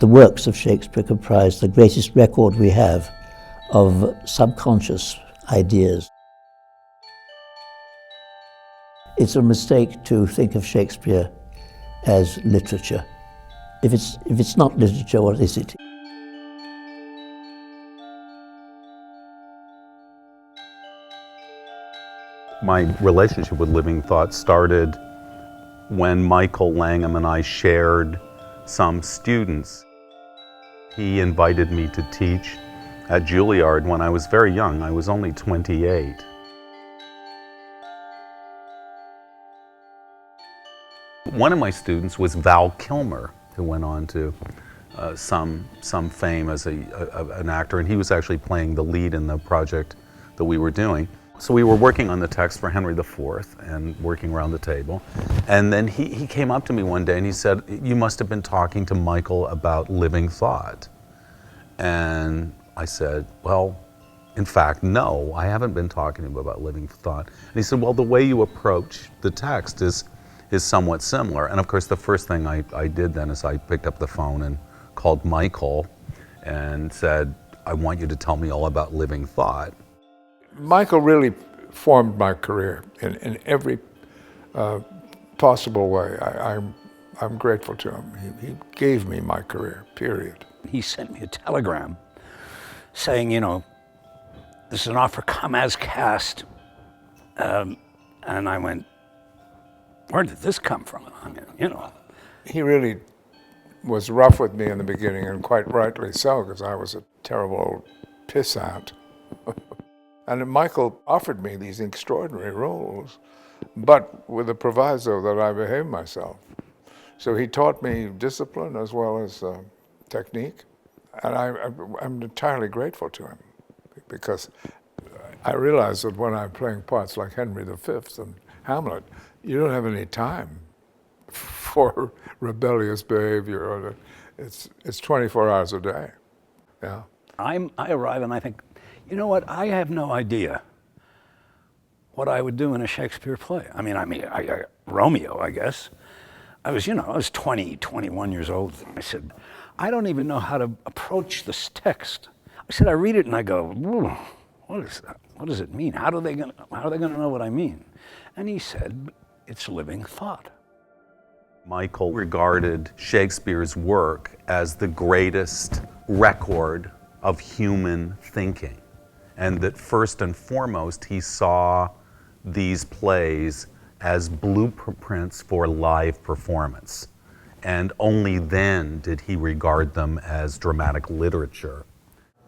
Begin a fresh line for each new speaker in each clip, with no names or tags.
The works of Shakespeare comprise the greatest record we have of subconscious ideas. It's a mistake to think of Shakespeare as literature. If it's not literature, what is it?
My relationship with Living Thought started when Michael Langham and I shared some students. He invited me to teach at Juilliard when I was very young. I was only 28. One of my students was Val Kilmer, who went on to some fame as an actor, and he was actually playing the lead in the project that we were doing. So we were working on the text for Henry IV and working around the table. And then he came up to me one day and he said, "You must have been talking to Michael about Living Thought." And I said, "Well, in fact, no, I haven't been talking to him about Living Thought." And he said, "Well, the way you approach the text is somewhat similar." And of course, the first thing I did then is I picked up the phone and called Michael and said, "I want you to tell me all about Living Thought."
Michael really formed my career in every possible way. I'm grateful to him. He gave me my career, period.
He sent me a telegram saying, this is an offer, come as cast. And I went, where did this come from? I mean,
He really was rough with me in the beginning, and quite rightly so, because I was a terrible old pissant. And Michael offered me these extraordinary roles, but with the proviso that I behave myself. So he taught me discipline as well as technique, and I'm entirely grateful to him, because I realize that when I'm playing parts like Henry V and Hamlet, you don't have any time for rebellious behavior. It's 24 hours a day. Yeah.
I arrive and I think, you know what? I have no idea what I would do in a Shakespeare play. I mean, Romeo, I guess. I was 20, 21 years old. I said, I don't even know how to approach this text. I said, I read it and I go, what is that? What does it mean? How are they going to know what I mean? And he said, it's living thought.
Michael regarded Shakespeare's work as the greatest record of human thinking. And that first and foremost, he saw these plays as blueprints for live performance. And only then did he regard them as dramatic literature.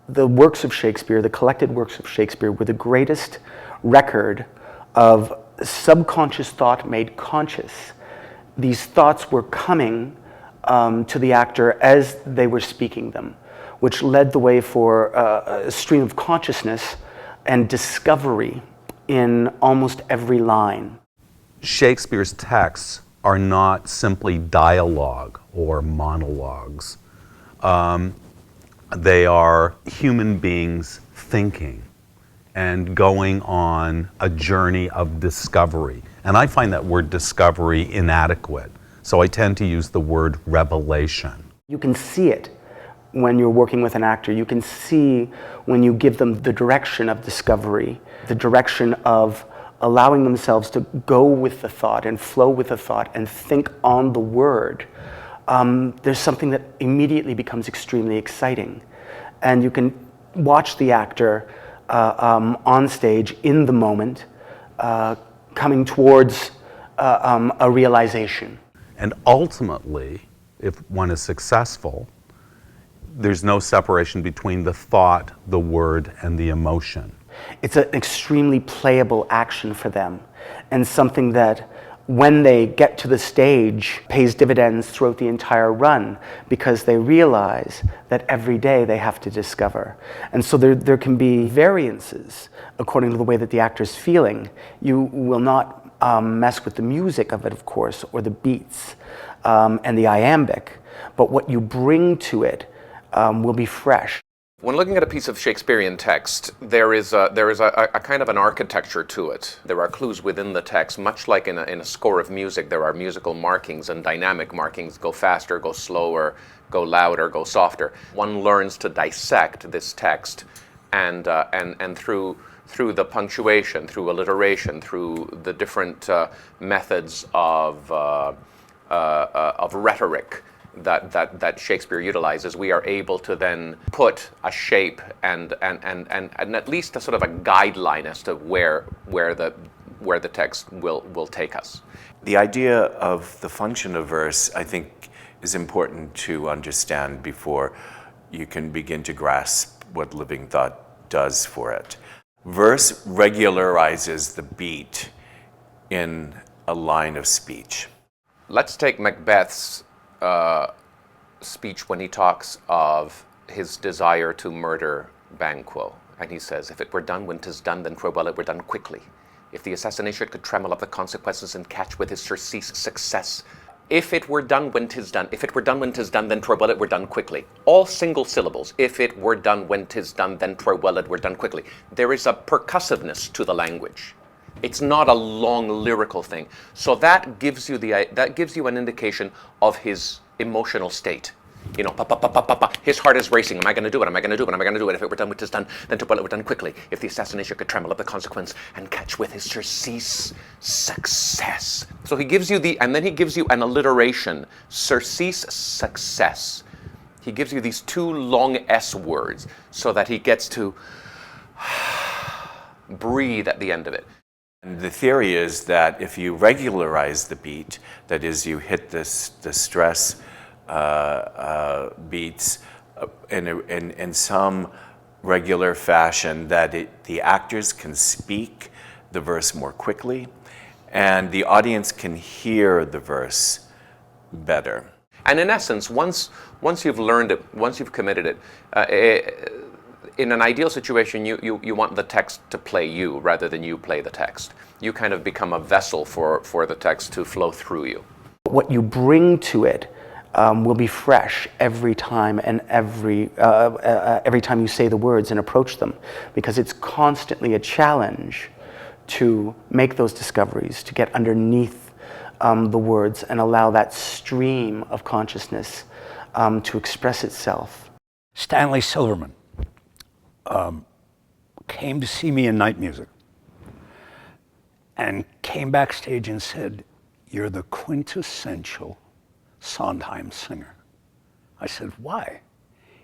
The works of Shakespeare, the collected works of Shakespeare, were the greatest record of subconscious thought made conscious. These thoughts were coming to the actor as they were speaking them, which led the way for a stream of consciousness and discovery in almost every line.
Shakespeare's texts are not simply dialogue or monologues. They are human beings thinking and going on a journey of discovery. And I find that word discovery inadequate, so I tend to use the word revelation.
You can see it when you're working with an actor. You can see when you give them the direction of discovery, the direction of allowing themselves to go with the thought and flow with the thought and think on the word. There's something that immediately becomes extremely exciting. And you can watch the actor on stage in the moment, coming towards a realization.
And ultimately, if one is successful, there's no separation between the thought, the word, and the emotion.
It's an extremely playable action for them, and something that, when they get to the stage, pays dividends throughout the entire run, because they realize that every day they have to discover. And so there can be variances according to the way that the actor's feeling. You will not mess with the music of it, of course, or the beats and the iambic, but what you bring to it will be fresh.
When looking at a piece of Shakespearean text, there is a kind of an architecture to it. There are clues within the text, much like in a score of music. There are musical markings and dynamic markings: go faster, go slower, go louder, go softer. One learns to dissect this text, and through the punctuation, through alliteration, through the different methods of rhetoric that Shakespeare utilizes, we are able to then put a shape and at least a sort of a guideline as to where the text will take us.
The idea of the function of verse, I think, is important to understand before you can begin to grasp what living thought does for it. Verse regularizes the beat in a line of speech.
Let's take Macbeth's speech when he talks of his desire to murder Banquo. And he says, if it were done when 'tis done, then 'twere well it were done quickly. If the assassination could tremble of the consequences and catch with his surcease success. If it were done when 'tis done, if it were done when 'tis done, then 'twere well it were done quickly. All single syllables. If it were done when 'tis done, then 'twere well it were done quickly. There is a percussiveness to the language. It's not a long lyrical thing. So that gives you an indication of his emotional state. You know, his heart is racing. Am I going to do it? Am I going to do it? Am I going to do it? If it were done when 'tis done, then 'twere well it were done quickly. If the assassination could tremble at the consequence and catch with his surcease success. So he gives you and then he gives you an alliteration, surcease success. He gives you these two long S words so that he gets to breathe at the end of it.
And the theory is that if you regularize the beat, that is, you hit the stress beats in some regular fashion, that the actors can speak the verse more quickly, and the audience can hear the verse better.
And in essence, once you've learned it, once you've committed it, in an ideal situation, you want the text to play you rather than you play the text. You kind of become a vessel for the text to flow through you.
What you bring to it will be fresh every time, and every time you say the words and approach them, because it's constantly a challenge to make those discoveries, to get underneath the words and allow that stream of consciousness to express itself.
Stanley Silverman came to see me in Night Music and came backstage and said, "You're the quintessential Sondheim singer." I said, "Why?"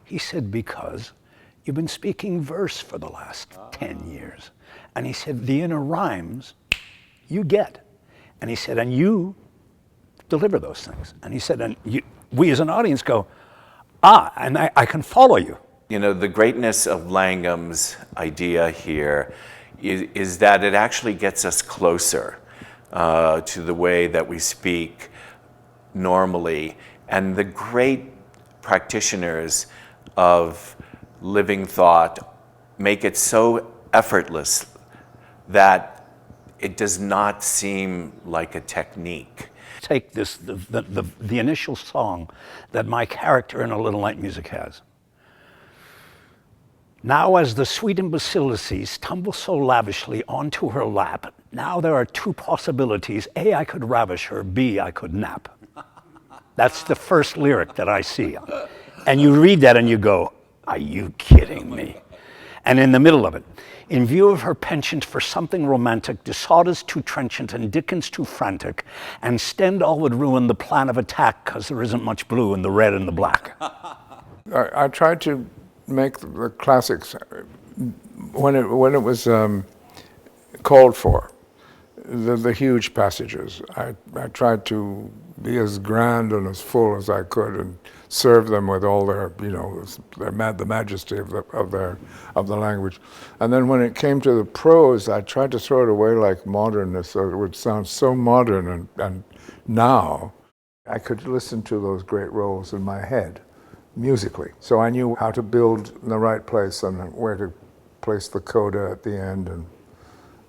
He said, "Because you've been speaking verse for the last 10 years. And he said, the inner rhymes you get. And he said, and you deliver those things. And he said, and we as an audience go, and I can follow you.
You know, the greatness of Langham's idea here is that it actually gets us closer to the way that we speak normally. And the great practitioners of living thought make it so effortless that it does not seem like a technique.
Take this, the initial song that my character in A Little Night Music has. Now as the sweet imbecilities tumble so lavishly onto her lap, now there are two possibilities. A, I could ravish her. B, I could nap. That's the first lyric that I see. And you read that and you go, are you kidding me? And in the middle of it, in view of her penchant for something romantic, Desauta's too trenchant and Dickens too frantic, and Stendhal would ruin the plan of attack because there isn't much blue in the red and the black.
I tried to make the classics when it was called for, the huge passages. I tried to be as grand and as full as I could and serve them with all their, you know, the majesty of the language. And then when it came to the prose, I tried to throw it away like modernness, so it would sound so modern. And now I could listen to those great roles in my head musically. So I knew how to build in the right place and where to place the coda at the end,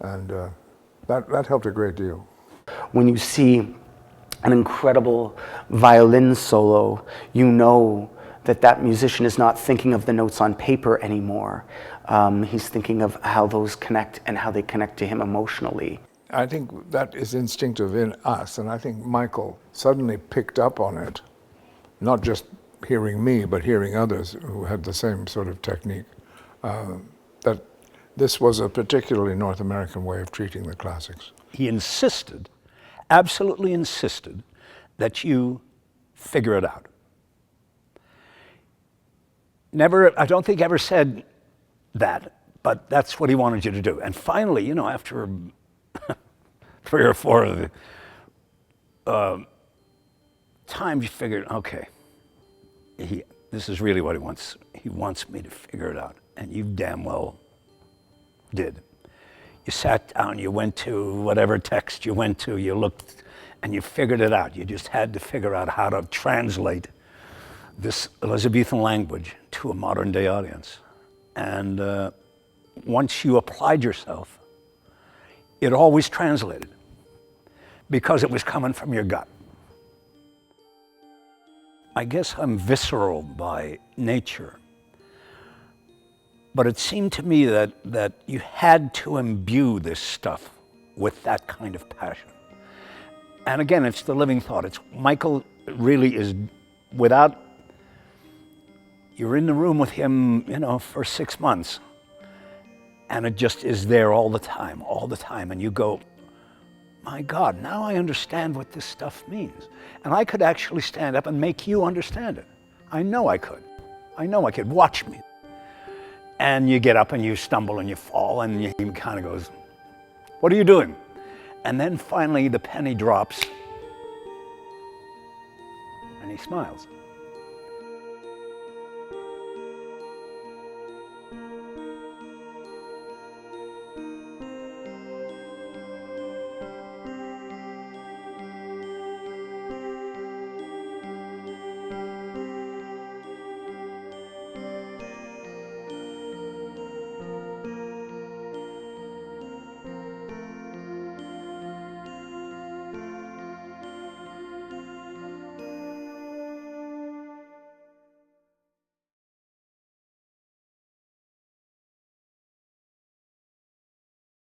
and that helped a great deal.
When you see an incredible violin solo, you know that musician is not thinking of the notes on paper anymore. He's thinking of how those connect and how they connect to him emotionally.
I think that is instinctive in us, and I think Michael suddenly picked up on it, not just hearing me, but hearing others who had the same sort of technique, that this was a particularly North American way of treating the classics.
He insisted, absolutely insisted, that you figure it out. Never, I don't think ever said that, but that's what he wanted you to do. And finally, you know, after 3 or 4 of the times, you figured, okay, this is really what he wants. He wants me to figure it out, and you damn well did. You sat down, you went to whatever text you went to, you looked, and you figured it out. You just had to figure out how to translate this Elizabethan language to a modern day audience. And once you applied yourself, it always translated because it was coming from your gut. I guess I'm visceral by nature, but it seemed to me that you had to imbue this stuff with that kind of passion. And again, it's the living thought. It's Michael really is, without, you're in the room with him, you know, for 6 months, and it just is there all the time, and you go, my God, now I understand what this stuff means. And I could actually stand up and make you understand it. I know I could. I know I could. Watch me. And you get up and you stumble and you fall, and he kind of goes, what are you doing? And then finally the penny drops, and he smiles.